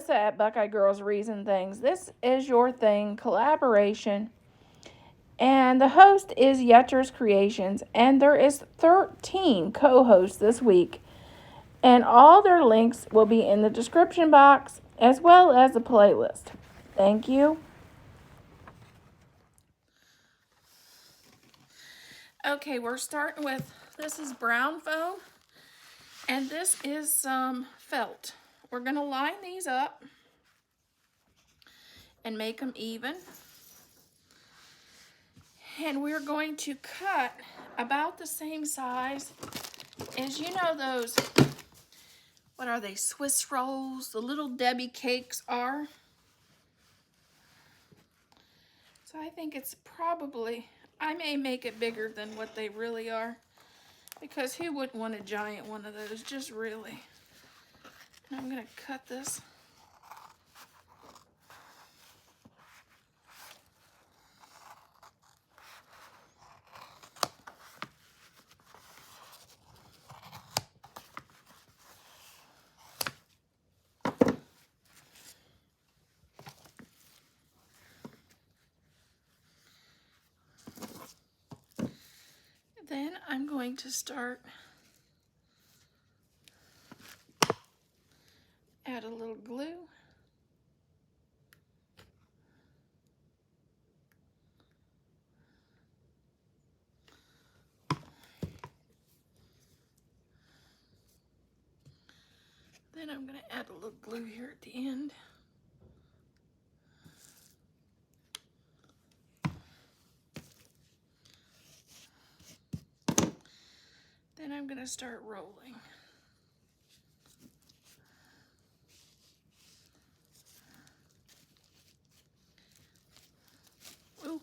Melissa at Buckeye Girls Reason Things. This is your thing collaboration. And the host is Yetcher's Creations. And there is 13 co-hosts this week. And all their links will be in the description box as well as the playlist. Thank you. Okay, we're starting with, this is brown foam. And this is some felt. We're going to line these up and make them even. And we're going to cut about the same size as, you know, those, what are they, Swiss rolls, the little Debbie cakes are. So I think it's probably, I may make it bigger than what they really are, because who wouldn't want a giant one of those, just really. And I'm going to cut this. Then I'm going to start, add a little glue. Then I'm going to add a little glue here at the end. Then I'm going to start rolling. Ooh.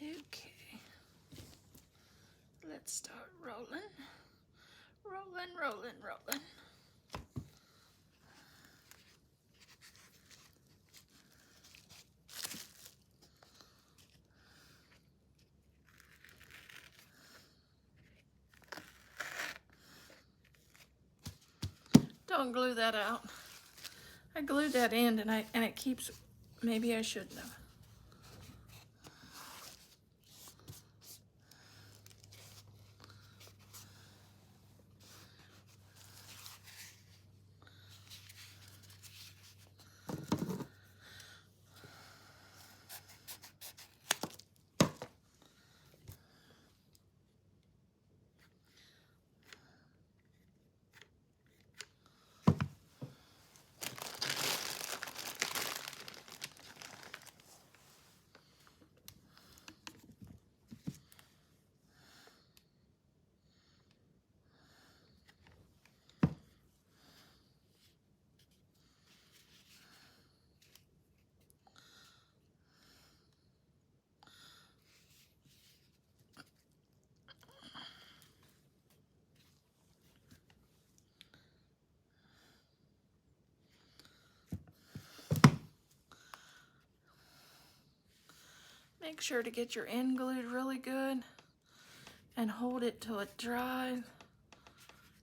Okay, let's start rolling, rolling, rolling, rolling. Don't glue that out. I glued that end and it keeps, maybe I shouldn't have. Make sure to get your end glued really good and hold it till it dries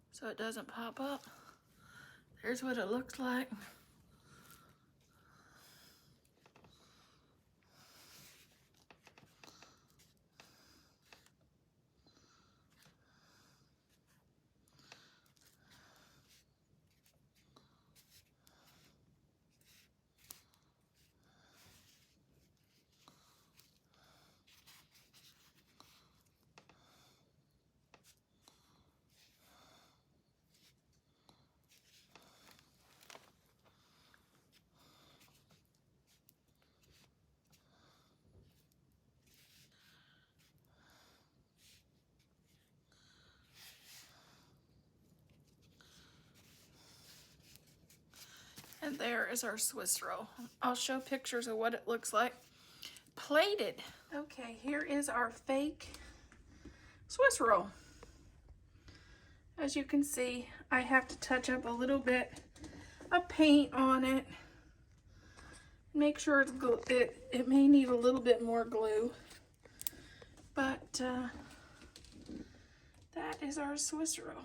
so it doesn't pop up. There's what it looks like. And there is our Swiss roll. I'll show pictures of what it looks like plated. Okay, here is our fake Swiss roll. As you can see, I have to touch up a little bit of paint on it. Make sure it's it may need a little bit more glue, but that is our Swiss roll.